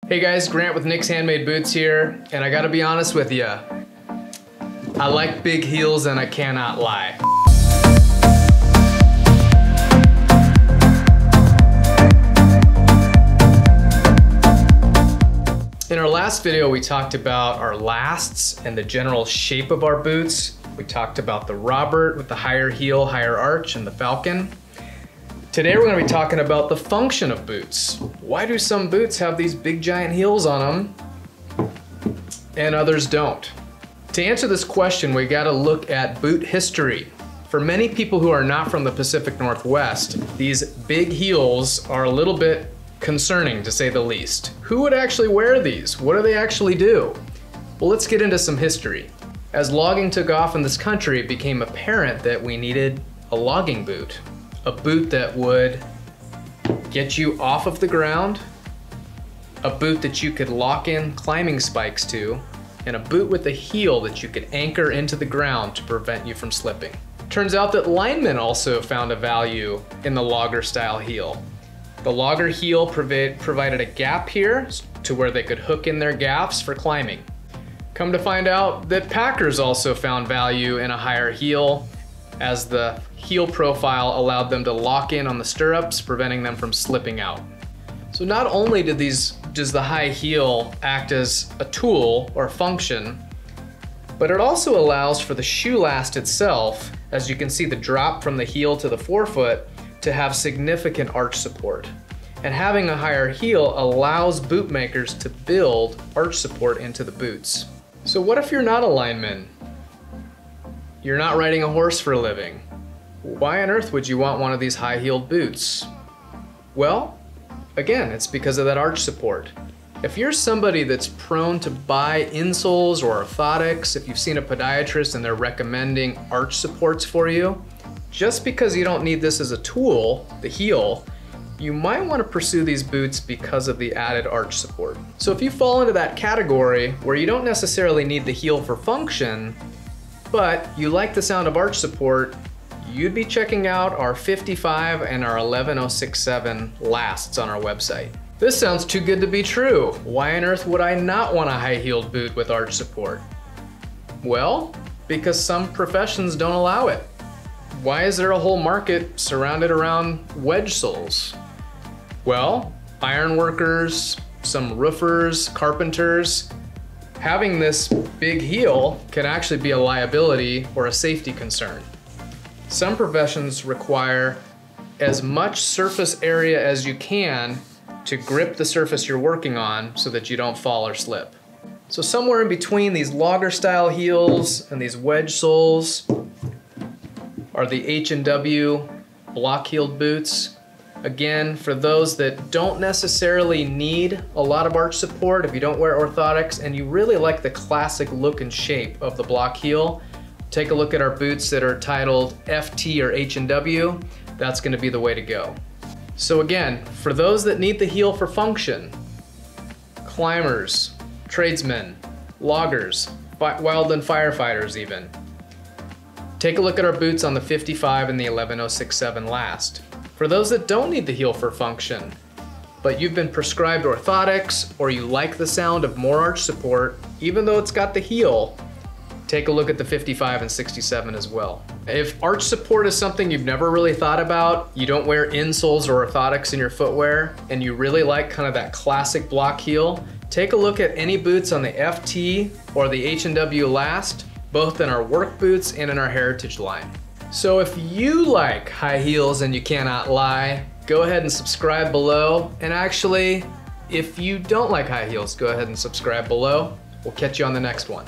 Hey guys, Grant with Nick's Handmade Boots here, and I gotta be honest with you. I like big heels and I cannot lie. In our last video, we talked about our lasts and the general shape of our boots. We talked about the Robert with the higher heel, higher arch, and the Falcon. Today we're going to be talking about the function of boots. Why do some boots have these big giant heels on them and others don't? To answer this question, we got to look at boot history. For many people who are not from the Pacific Northwest, these big heels are a little bit concerning, to say the least. Who would actually wear these? What do they actually do? Well, let's get into some history. As logging took off in this country, it became apparent that we needed a logging boot. A boot that would get you off of the ground, a boot that you could lock in climbing spikes to, and a boot with a heel that you could anchor into the ground to prevent you from slipping. Turns out that linemen also found a value in the logger style heel. The logger heel provided a gap here to where they could hook in their gaffs for climbing. Come to find out that packers also found value in a higher heel, as the heel profile allowed them to lock in on the stirrups, preventing them from slipping out. So not only does the high heel act as a tool or function, but it also allows for the shoe last itself, as you can see the drop from the heel to the forefoot, to have significant arch support. And having a higher heel allows boot makers to build arch support into the boots. So what if you're not a lineman? You're not riding a horse for a living. Why on earth would you want one of these high-heeled boots? Well, again, it's because of that arch support. If you're somebody that's prone to buy insoles or orthotics, if you've seen a podiatrist and they're recommending arch supports for you, just because you don't need this as a tool, the heel, you might want to pursue these boots because of the added arch support. So if you fall into that category where you don't necessarily need the heel for function, but you like the sound of arch support, you'd be checking out our 55 and our 11067 lasts on our website. This sounds too good to be true. Why on earth would I not want a high-heeled boot with arch support? Well, because some professions don't allow it. Why is there a whole market surrounded around wedge soles? Well, iron workers, some roofers, carpenters, having this big heel can actually be a liability or a safety concern. Some professions require as much surface area as you can to grip the surface you're working on so that you don't fall or slip. So somewhere in between these logger style heels and these wedge soles are the H&W block-heeled boots. Again, for those that don't necessarily need a lot of arch support, if you don't wear orthotics and you really like the classic look and shape of the block heel, take a look at our boots that are titled FT or H&W. That's going to be the way to go. So again, for those that need the heel for function, climbers, tradesmen, loggers, wildland firefighters even, take a look at our boots on the 55 and the 11067 last. For those that don't need the heel for function, but you've been prescribed orthotics or you like the sound of more arch support, even though it's got the heel, take a look at the 55 and 67 as well. If arch support is something you've never really thought about, you don't wear insoles or orthotics in your footwear, and you really like kind of that classic block heel, take a look at any boots on the FT or the H&W last, both in our work boots and in our heritage line. So if you like high heels and you cannot lie, go ahead and subscribe below. And actually, if you don't like high heels, go ahead and subscribe below. We'll catch you on the next one.